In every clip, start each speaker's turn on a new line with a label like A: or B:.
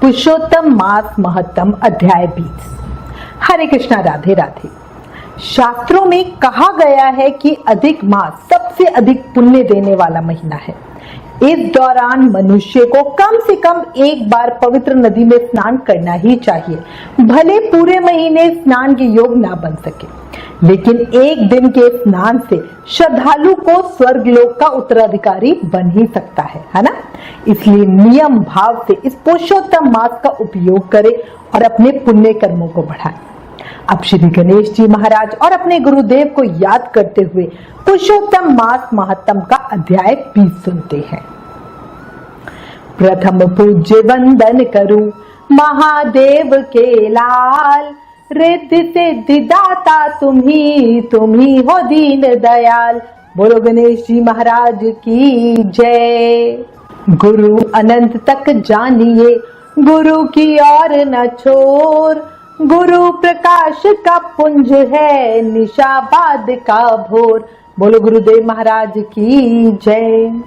A: पुरुषोत्तम मास महत्तम अध्याय 20। हरे कृष्णा, राधे राधे। शास्त्रों में कहा गया है कि अधिक मास सबसे अधिक पुण्य देने वाला महीना है। इस दौरान मनुष्य को कम से कम एक बार पवित्र नदी में स्नान करना ही चाहिए। भले पूरे महीने स्नान के योग ना बन सके, लेकिन एक दिन के स्नान से श्रद्धालु को स्वर्ग लोक का उत्तराधिकारी बन ही सकता है ना। इसलिए नियम भाव से इस पुरुषोत्तम मास का उपयोग करें और अपने पुण्य कर्मों को बढ़ाएं। अब श्री गणेश जी महाराज और अपने गुरुदेव को याद करते हुए पुरुषोत्तम मास महत्तम का अध्याय 20 सुनते हैं। प्रथम पूज्य वंदन करूं महादेव के लाल, रिद्धि सिद्धि दाता तुम्ही हो दीन दयाल। बोलो गणेश जी महाराज की जय। गुरु अनंत तक जानिए, गुरु की ओर न छोर। गुरु प्रकाश का पुंज है, निशाबाद का भोर। बोलो गुरुदेव महाराज की जय।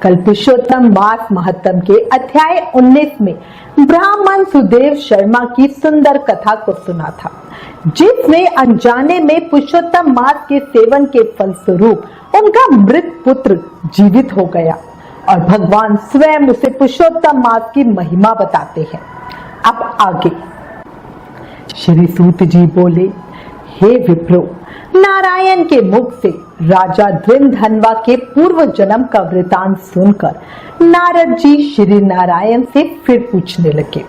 A: कल पुरुषोत्तम मास महत्तम के अध्याय 19 में ब्राह्मण सुदेव शर्मा की सुंदर कथा को सुना था, जिसमें अनजाने में पुरुषोत्तम मास के सेवन के फलस्वरूप उनका मृत पुत्र जीवित हो गया और भगवान स्वयं उसे पुरुषोत्तम मास की महिमा बताते हैं। अब आगे श्री सूत जी बोले, हे विप्रो, नारायण के मुख से राजा द्विंधनवा के पूर्व जन्म का वृतांत सुनकर नारद जी श्री नारायण से फिर पूछने लगे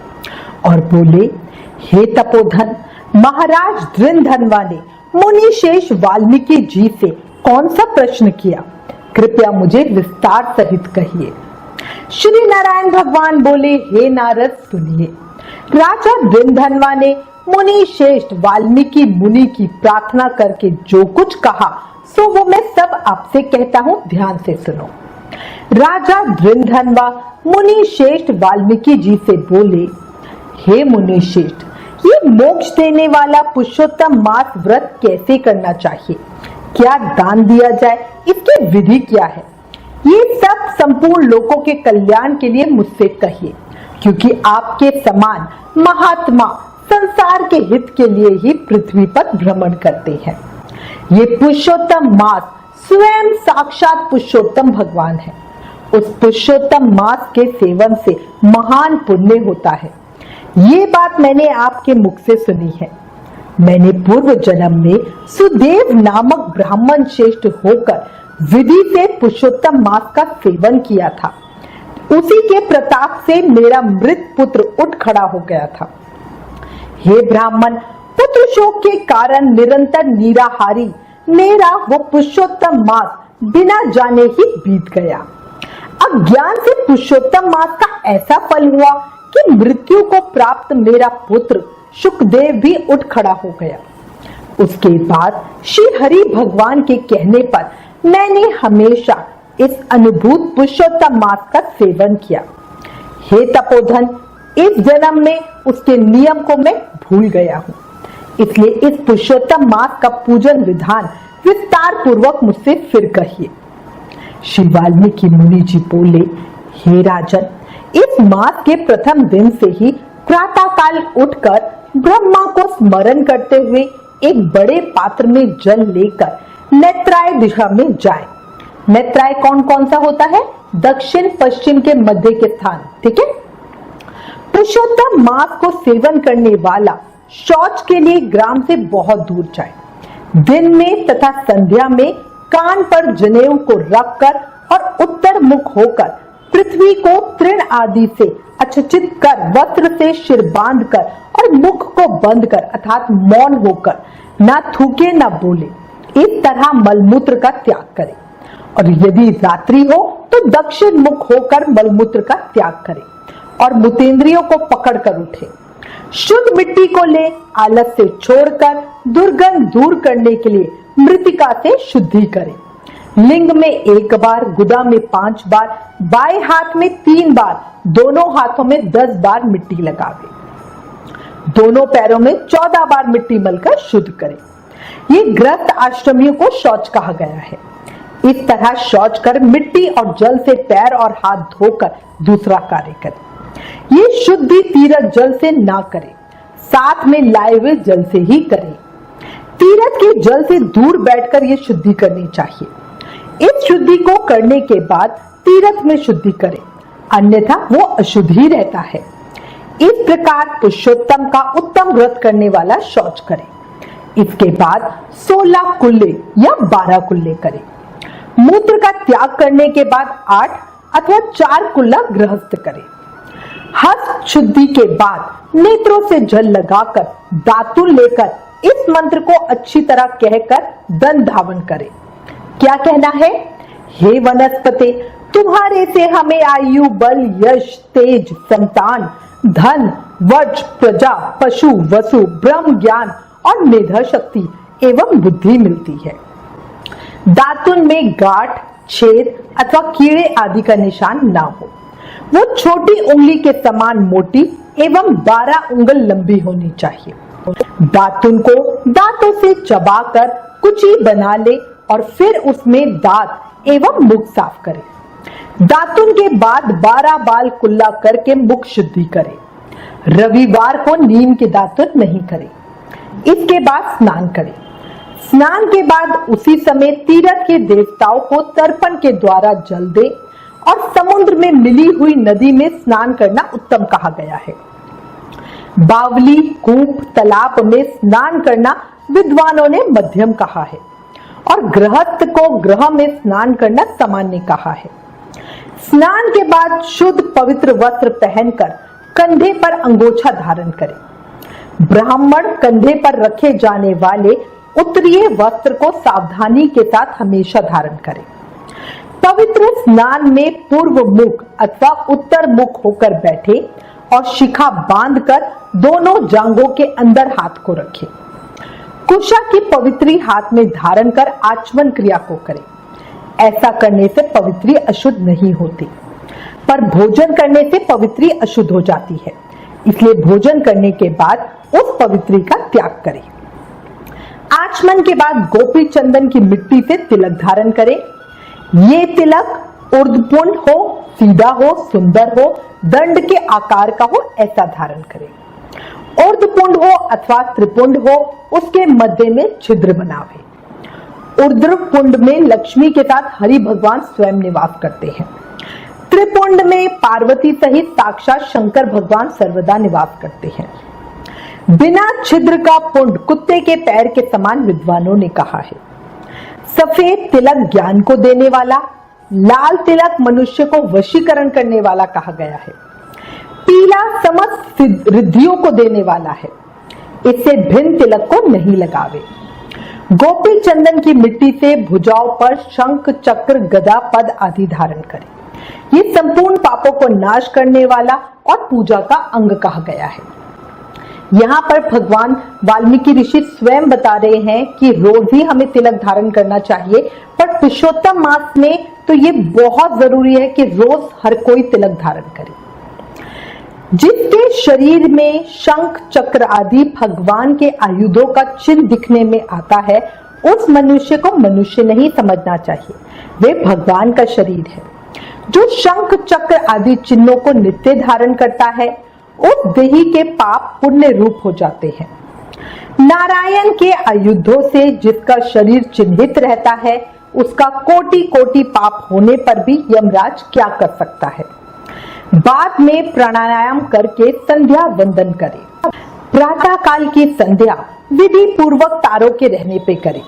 A: और बोले, हे तपोधन, महाराज द्विंधनवा ने मुनिशेष वाल्मीकि जी से कौन सा प्रश्न किया? कृपया मुझे विस्तार सहित कहिए। श्री नारायण भगवान बोले, हे नारद सुनिए। राजा द्विंधनवा ने मुनि श्रेष्ठ वाल्मीकि मुनि की प्रार्थना करके जो कुछ कहा सो वो मैं सब आपसे कहता हूँ, ध्यान से सुनो। राजा द्विंधनवा मुनि श्रेष्ठ वाल्मीकि जी से बोले, हे मुनि श्रेष्ठ, ये मोक्ष देने वाला पुरुषोत्तम मास व्रत कैसे करना चाहिए? क्या दान दिया जाए? इसकी विधि क्या है? ये सब संपूर्ण लोगों के कल्याण के लिए मुझसे कहिए, क्योंकि आपके समान महात्मा संसार के हित के लिए ही पृथ्वी पर भ्रमण करते हैं। ये पुरुषोत्तम मास स्वयं साक्षात पुरुषोत्तम भगवान है। उस पुरुषोत्तम मास के सेवन से महान पुण्य होता है। ये बात मैंने आपके मुख से सुनी है। मैंने पूर्व जन्म में सुदेव नामक ब्राह्मण श्रेष्ठ होकर विधि से पुरुषोत्तम मास का सेवन किया था। उसी के प्रताप से मेरा मृत पुत्र उठ खड़ा हो गया था। हे ब्राह्मण, पुत्र शोक के कारण निरंतर निराहारी मेरा वो पुरुषोत्तम मास बिना जाने ही बीत गया। अज्ञान से पुरुषोत्तम मास का ऐसा फल हुआ कि मृत्यु को प्राप्त मेरा पुत्र शुकदेव भी उठ खड़ा हो गया। उसके बाद श्री हरि भगवान के कहने पर मैंने हमेशा इस अनुभूत पुरुषोत्तम मास का सेवन किया। हे तपोधन, इस जन्म में उसके नियम को मैं भूल गया हूँ, इसलिए इस पुरुषोत्तम मास का पूजन विधान विस्तार पूर्वक मुझसे फिर कहिए। श्री वाल्मीकि मुनि जी बोले, हे राजन, इस मास के प्रथम दिन से ही प्रातः काल उठकर ब्रह्मा को स्मरण करते हुए एक बड़े पात्र में जल लेकर नेत्राय दिशा में जाए। नेत्राय कौन कौन सा होता है? दक्षिण पश्चिम के मध्य के स्थान, ठीक है। पुरुषोत्तम मास को सेवन करने वाला शौच के लिए ग्राम से बहुत दूर जाए। दिन में तथा संध्या में कान पर जनेऊ को रखकर और उत्तर मुख होकर पृथ्वी को तृण आदि से अच्छित कर वस्त्र से सिर बांधकर और मुख को बंद कर अर्थात मौन होकर ना थूके ना बोले, इस तरह मलमूत्र का त्याग करे। और यदि रात्रि हो तो दक्षिण मुख होकर मलमूत्र का त्याग करे और मूत्रेंद्रियों को पकड़कर उठे। शुद्ध मिट्टी को ले आलस से छोड़कर दुर्गंध दूर करने के लिए मृतिका से शुद्धि करे। लिंग में 1 बार, गुदा में 5 बार, बाएं हाथ में 3 बार, दोनों हाथों में 10 बार मिट्टी लगावे। दोनों पैरों में 14 बार मिट्टी मलकर शुद्ध करे। ये ग्रस्त आश्रमियों को शौच कहा गया है। इस तरह शौच कर मिट्टी और जल से पैर और हाथ धोकर दूसरा कार्य करे। ये शुद्धि तीर्थ जल से ना करें, साथ में लाए हुए जल से ही करें। तीर्थ के जल से दूर बैठकर ये शुद्धि करनी चाहिए। इस शुद्धि को करने के बाद तीर्थ में शुद्धि करें, अन्यथा वो अशुद्ध ही रहता है। इस प्रकार पुरुषोत्तम का उत्तम व्रत करने वाला शौच करे। इसके बाद 16 कुल्ले या 12 कुल्ले करें। मूत्र का त्याग करने के बाद 8 अथवा 4 कुल्ला गृहस्थ करें। हस्त शुद्धि के बाद नेत्रों से जल लगाकर दातुन लेकर इस मंत्र को अच्छी तरह कहकर दंड धावन करें। क्या कहना है? हे वनस्पते, तुम्हारे से हमें आयु, बल, यश, तेज, संतान, धन, वज्र, प्रजा, पशु, वसु, ब्रह्म ज्ञान और मेधा शक्ति एवं बुद्धि मिलती है। दातुन में गांठ, छेद अथवा कीड़े आदि का निशान ना हो। वो छोटी उंगली के समान मोटी एवं 12 उंगल लंबी होनी चाहिए। दातुन को दांतों से चबाकर कुची बना ले और फिर उसमें दांत एवं मुख साफ करें। दातुन के बाद 12 बाल कुल्ला करके मुख शुद्धि करें। रविवार को नीम के दातुन नहीं करें। इसके बाद स्नान करें। स्नान के बाद उसी समय तीर्थ के देवताओं को तर्पण के द्वारा जल दे और समुद्र में मिली हुई नदी में स्नान करना उत्तम कहा गया है। बावली, कूप, तालाब में स्नान करना विद्वानों ने मध्यम कहा है और गृहस्थ को गृह में स्नान करना सामान्य कहा है। स्नान के बाद शुद्ध पवित्र वस्त्र पहनकर कंधे पर अंगोछा धारण करें। ब्राह्मण कंधे पर रखे जाने वाले उत्तरीय वस्त्र को सावधानी के साथ हमेशा धारण करें। पवित्र स्नान में पूर्व मुख अथवा उत्तर मुख होकर बैठे और शिखा बांधकर दोनों जांघों के अंदर हाथ को रखें। कुशा की पवित्री हाथ में धारण कर आचमन क्रिया को करें। ऐसा करने से पवित्री अशुद्ध नहीं होती, पर भोजन करने से पवित्री अशुद्ध हो जाती है। इसलिए भोजन करने के बाद उस पवित्री का त्याग करें। आचमन के बाद गोपी चंदन की मिट्टी से तिलक धारण करें। ये तिलक ऊर्ध्वपुंड हो, सीधा हो, सुंदर हो, दंड के आकार का हो, ऐसा धारण करें। ऊर्ध्वपुंड हो अथवा त्रिपुंड हो, उसके मध्य में छिद्र बनावे। ऊर्ध्वपुंड में लक्ष्मी के साथ हरि भगवान स्वयं निवास करते हैं। त्रिपुंड में पार्वती सहित साक्षात शंकर भगवान सर्वदा निवास करते हैं। बिना छिद्र का पुंड कुत्ते के पैर के समान विद्वानों ने कहा है। सफेद तिलक ज्ञान को देने वाला, लाल तिलक मनुष्य को वशीकरण करने वाला कहा गया है। पीला समस्त रिद्धियों को देने वाला है। इससे भिन्न तिलक को नहीं लगावे। गोपी चंदन की मिट्टी से भुजाओं पर शंख, चक्र, गदा, पद आदि धारण करें। ये संपूर्ण पापों को नाश करने वाला और पूजा का अंग कहा गया है। यहाँ पर भगवान वाल्मीकि ऋषि स्वयं बता रहे हैं कि रोज ही हमें तिलक धारण करना चाहिए, पर पुरुषोत्तम मास में तो ये बहुत जरूरी है कि रोज हर कोई तिलक धारण करे। जिसके शरीर में शंख, चक्र आदि भगवान के आयुधों का चिन्ह दिखने में आता है, उस मनुष्य को मनुष्य नहीं समझना चाहिए, वे भगवान का शरीर है। जो शंख, चक्र आदि चिन्हों को नित्य धारण करता है, उस देही के पाप पुण्य रूप हो जाते हैं। नारायण के आयुधों से जिसका शरीर चिन्हित रहता है, उसका कोटि कोटि पाप होने पर भी यमराज क्या कर सकता है। बाद में प्राणायाम करके संध्या वंदन करें। प्रातः काल की संध्या विधि पूर्वक तारों के रहने पे करें।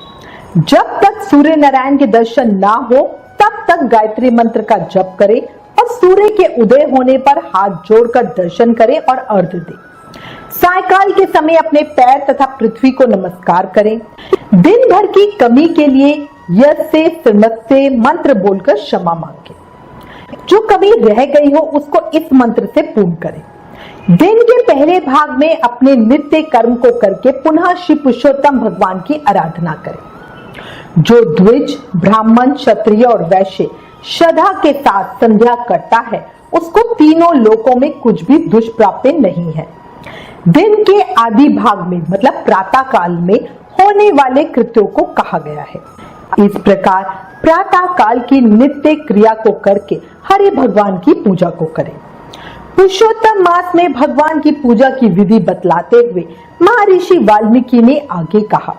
A: जब तक सूर्य नारायण के दर्शन ना हो तब तक गायत्री मंत्र का जप करें और सूर्य के उदय होने पर हाथ जोड़कर दर्शन करें और अर्घ्य दें। सायकाल के समय अपने पैर तथा पृथ्वी को नमस्कार करें। दिन भर की कमी के लिए यस से श्रीमत से मंत्र बोलकर क्षमा मांगे। जो कभी रह गई हो उसको इस मंत्र से पूर्ण करें। दिन के पहले भाग में अपने नित्य कर्म को करके पुनः श्री पुरुषोत्तम भगवान की आराधना करें। जो द्विज, ब्राह्मण, क्षत्रिय और वैश्य श्रद्धा के साथ संध्या करता है, उसको तीनों लोकों में कुछ भी दुष्प्राप्ति नहीं है। दिन के आदि भाग में मतलब प्रातः काल में होने वाले कृत्यों को कहा गया है। इस प्रकार प्रातः काल की नित्य क्रिया को करके हरि भगवान की पूजा को करें। पुरुषोत्तम मास में भगवान की पूजा की विधि बतलाते हुए महर्षि वाल्मीकि ने आगे कहा,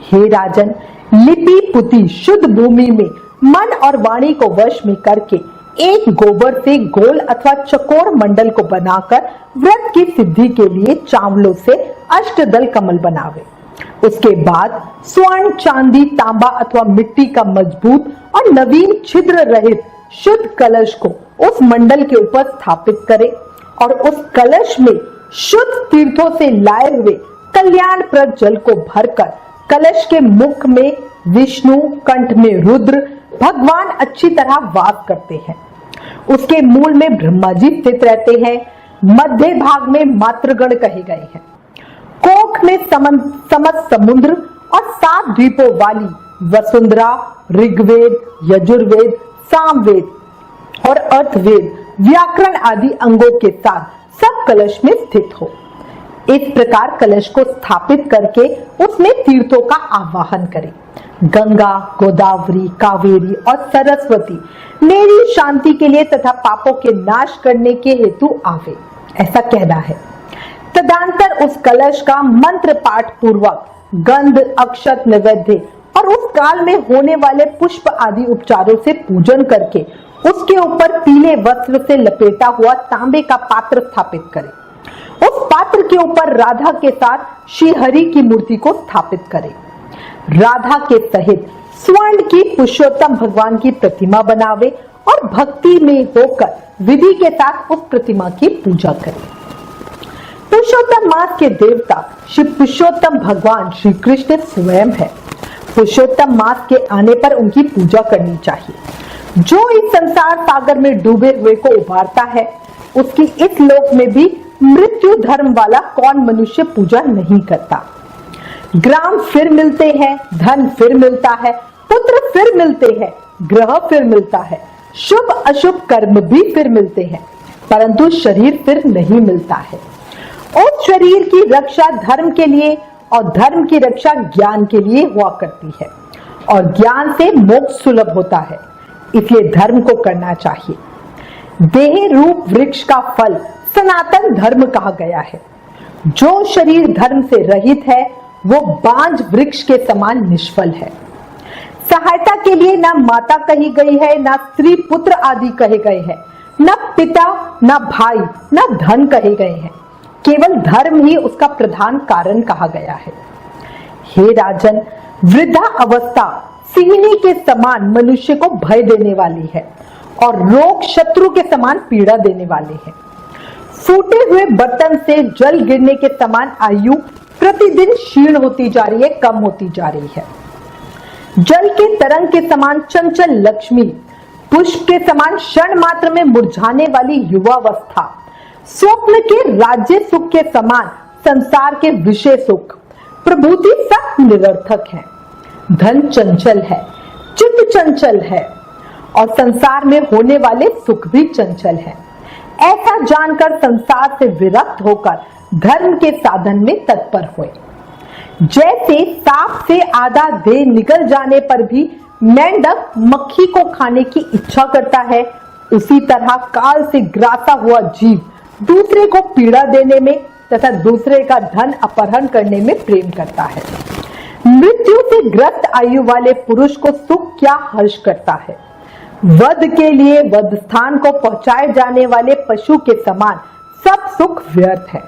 A: हे राजन, लिपि पुती शुद्ध भूमि में मन और वाणी को वश में करके एक गोबर से गोल अथवा चकोर मंडल को बनाकर व्रत की सिद्धि के लिए चावलों से अष्टदल कमल बनावे। उसके बाद स्वर्ण, चांदी, तांबा अथवा मिट्टी का मजबूत और नवीन छिद्र रहित शुद्ध कलश को उस मंडल के ऊपर स्थापित करे और उस कलश में शुद्ध तीर्थों से लाए हुए कल्याणप्रद जल को भरकर कलश के मुख में विष्णु, कंठ में रुद्र भगवान अच्छी तरह वास करते हैं। उसके मूल में ब्रह्मा जी स्थित रहते हैं। मध्य भाग में मातृगण कहे गए हैं। कोख में समस्त समुद्र और 7 द्वीपों वाली वसुंधरा, ऋग्वेद, यजुर्वेद, सामवेद और अर्थवेद, व्याकरण आदि अंगों के साथ सब कलश में स्थित हो। इस प्रकार कलश को स्थापित करके उसमें तीर्थों का आवाहन करें। गंगा, गोदावरी, कावेरी और सरस्वती मेरी शांति के लिए तथा पापों के नाश करने के हेतु आवे, ऐसा कहना है। तदंतर उस कलश का मंत्र पाठ पूर्वक गंध, अक्षत, नैवेद्य और उस काल में होने वाले पुष्प आदि उपचारों से पूजन करके उसके ऊपर पीले वस्त्र से लपेटा हुआ तांबे का पात्र स्थापित करें। उस पात्र के ऊपर राधा के साथ श्री हरि की मूर्ति को स्थापित करें। राधा के सहित स्वर्ण की पुरुषोत्तम भगवान की प्रतिमा बनावे और भक्ति में होकर विधि के साथ उस प्रतिमा की पूजा करें। पुरुषोत्तम मास के देवता श्री पुरुषोत्तम भगवान श्री कृष्ण स्वयं है। पुरुषोत्तम मास के आने पर उनकी पूजा करनी चाहिए। जो इस संसार सागर में डूबे हुए को उबारता है, उसकी इस लोक में भी मृत्यु धर्म वाला कौन मनुष्य पूजा नहीं करता। ग्राम फिर मिलते हैं, धन फिर मिलता है, पुत्र फिर मिलते हैं, ग्रह फिर मिलता है, शुभ अशुभ कर्म भी फिर मिलते हैं, परंतु शरीर फिर नहीं मिलता है। उस शरीर की रक्षा धर्म के लिए और धर्म की रक्षा ज्ञान के लिए हुआ करती है और ज्ञान से मोक्ष सुलभ होता है, इसलिए धर्म को करना चाहिए। देह रूप वृक्ष का फल सनातन धर्म कहा गया है। जो शरीर धर्म से रहित है वो बांझ वृक्ष के समान निष्फल है। सहायता के लिए न माता कही गई है, न स्त्री पुत्र आदि कहे गए हैं, न पिता, न भाई, न धन कहे गए हैं। केवल धर्म ही उसका प्रधान कारण कहा गया है। हे राजन, वृद्धा अवस्था सिंहनी के समान मनुष्य को भय देने वाली है और रोग शत्रु के समान पीड़ा देने वाले हैं। फूटे हुए बर्तन से जल गिरने के समान आयु प्रतिदिन क्षीण होती जा रही है, कम होती जा रही है। जल के तरंग के समान चंचल लक्ष्मी, पुष्प के समान क्षण मात्र में मुरझाने वाली युवावस्था, स्वप्न के राज्य सुख के समान संसार के विषय सुख, प्रभुति सब निरर्थक है। धन चंचल है, चित्त चंचल है और संसार में होने वाले सुख भी चंचल है। ऐसा जानकर संसार से विरक्त होकर धर्म के साधन में तत्पर हुए। जैसे सांप से आधा देह निकल जाने पर भी मेंढक मक्खी को खाने की इच्छा करता है, उसी तरह काल से ग्रासा हुआ जीव दूसरे को पीड़ा देने में तथा दूसरे का धन अपहरण करने में प्रेम करता है। मृत्यु से ग्रस्त आयु वाले पुरुष को सुख क्या हर्ष करता है। वध के लिए वध स्थान को पहुंचाए जाने वाले पशु के समान सब सुख व्यर्थ है।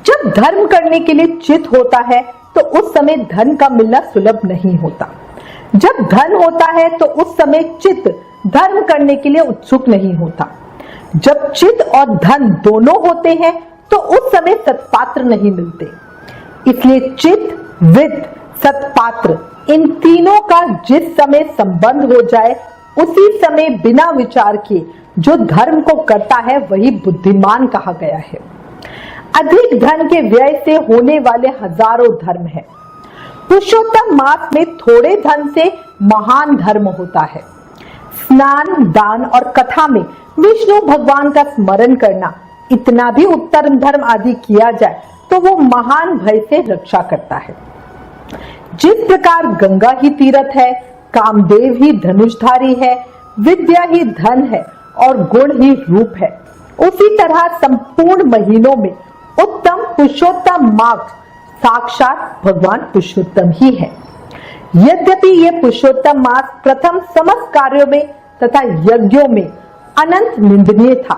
A: जब धर्म करने के लिए चित होता है तो उस समय धन का मिलना सुलभ नहीं होता। जब धन होता है तो उस समय चित धर्म करने के लिए उत्सुक नहीं होता। जब चित और धन दोनों होते हैं तो उस समय सत्पात्र नहीं मिलते। इसलिए चित, वित्त, सत्पात्र इन तीनों का जिस समय संबंध हो जाए उसी समय बिना विचार किए जो धर्म को करता है वही बुद्धिमान कहा गया है। अधिक धन के व्यय से होने वाले हजारों धर्म है। पुरुषोत्तम मास में थोड़े धन से महान धर्म होता है। स्नान, दान और कथा में विष्णु भगवान का स्मरण करना, इतना भी उत्तम धर्म आदि किया जाए तो वो महान भय से रक्षा करता है। जिस प्रकार गंगा ही तीर्थ है, कामदेव ही धनुषधारी है, विद्या ही धन है और गुण ही रूप है, उसी तरह संपूर्ण महीनों में उत्तम पुरुषोत्तम माघ साक्षात भगवान पुरुषोत्तम ही है। यद्यपि ये पुरुषोत्तम मास प्रथम समस्त कार्यों में तथा यज्ञों में अनंत निंदनीय था,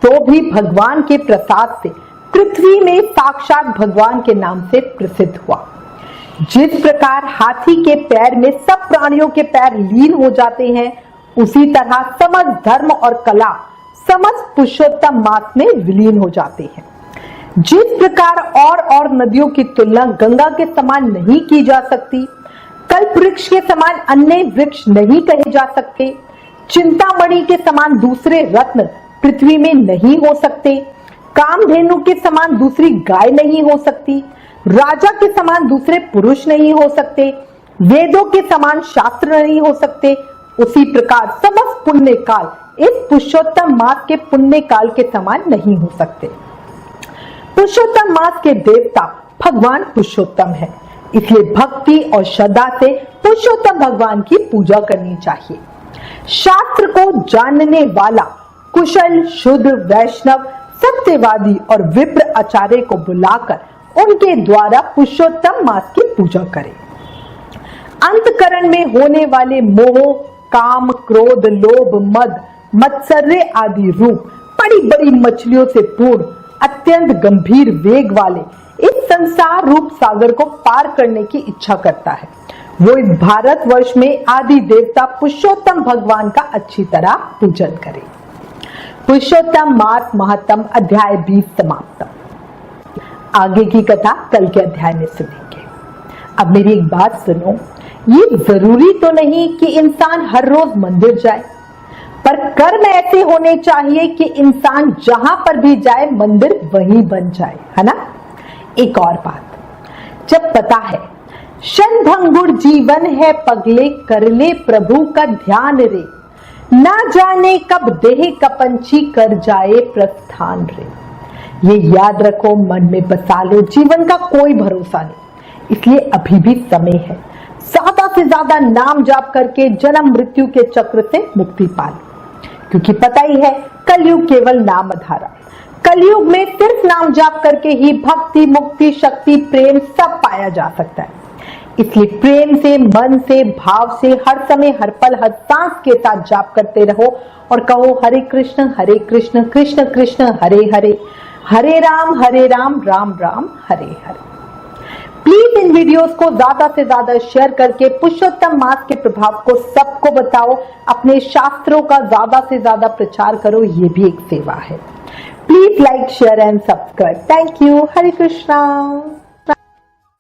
A: तो भी भगवान के प्रसाद से पृथ्वी में साक्षात भगवान के नाम से प्रसिद्ध हुआ। जिस प्रकार हाथी के पैर में सब प्राणियों के पैर लीन हो जाते हैं, उसी तरह समस्त धर्म और कला समस्त पुरुषोत्तम मास में विलीन हो जाते हैं। जिस प्रकार और नदियों की तुलना गंगा के समान नहीं की जा सकती, कल्प वृक्ष के समान अन्य वृक्ष नहीं कहे जा सकते, चिंतामणि के समान दूसरे रत्न पृथ्वी में नहीं हो सकते, कामधेनु के समान दूसरी गाय नहीं हो सकती, राजा के समान दूसरे पुरुष नहीं हो सकते, वेदों के समान शास्त्र नहीं हो सकते, उसी प्रकार समस्त पुण्य काल इस पुरुषोत्तम मास के पुण्य काल के समान नहीं हो सकते। पुरुषोत्तम मास के देवता भगवान पुरुषोत्तम है, इसलिए भक्ति और श्रद्धा से पुरुषोत्तम भगवान की पूजा करनी चाहिए। शास्त्र को जानने वाला कुशल शुद्ध वैष्णव सत्यवादी और विप्र आचार्य को बुलाकर उनके द्वारा पुरुषोत्तम मास की पूजा करे। अंतकरण में होने वाले मोह काम क्रोध लोभ मद मत्सर्य आदि रूप बड़ी बड़ी मछलियों से पूर्ण अत्यंत गंभीर वेग वाले इस संसार रूप सागर को पार करने की इच्छा करता है, वो इस भारतवर्ष में आदि देवता पुरुषोत्तम भगवान का अच्छी तरह पूजन करे। पुरुषोत्तम मास महात्म अध्याय 20 समाप्त। आगे की कथा कल के अध्याय में सुनेंगे। अब मेरी एक बात सुनो, ये जरूरी तो नहीं कि इंसान हर रोज मंदिर जाए, पर कर्म ऐसे होने चाहिए कि इंसान जहां पर भी जाए मंदिर वहीं बन जाए, है ना। एक और बात, जब पता है क्षणभंगुर जीवन है पगले कर ले प्रभु का ध्यान रे, ना जाने कब देह कपंची कर जाए प्रस्थान रे। ये याद रखो, मन में बसा लो, जीवन का कोई भरोसा नहीं, इसलिए अभी भी समय है। ज्यादा से ज्यादा नाम जाप करके जन्म मृत्यु के चक्र से मुक्ति पा लो, क्योंकि पता ही है कलयुग केवल नाम आधारा। कलयुग में सिर्फ नाम जाप करके ही भक्ति मुक्ति शक्ति प्रेम सब पाया जा सकता है। इसलिए प्रेम से मन से भाव से हर समय हर पल हर सांस के साथ जाप करते रहो और कहो हरे कृष्ण कृष्ण कृष्ण हरे हरे, हरे Ram Ram Ram Hare Hare. Please in videos को ज्यादा से ज्यादा शेयर करके पुरुषोत्तम मास के प्रभाव को सबको बताओ, अपने शास्त्रों का ज्यादा से ज्यादा प्रचार करो, ये भी एक सेवा है। Please like share and subscribe. Thank you. Hare Krishna.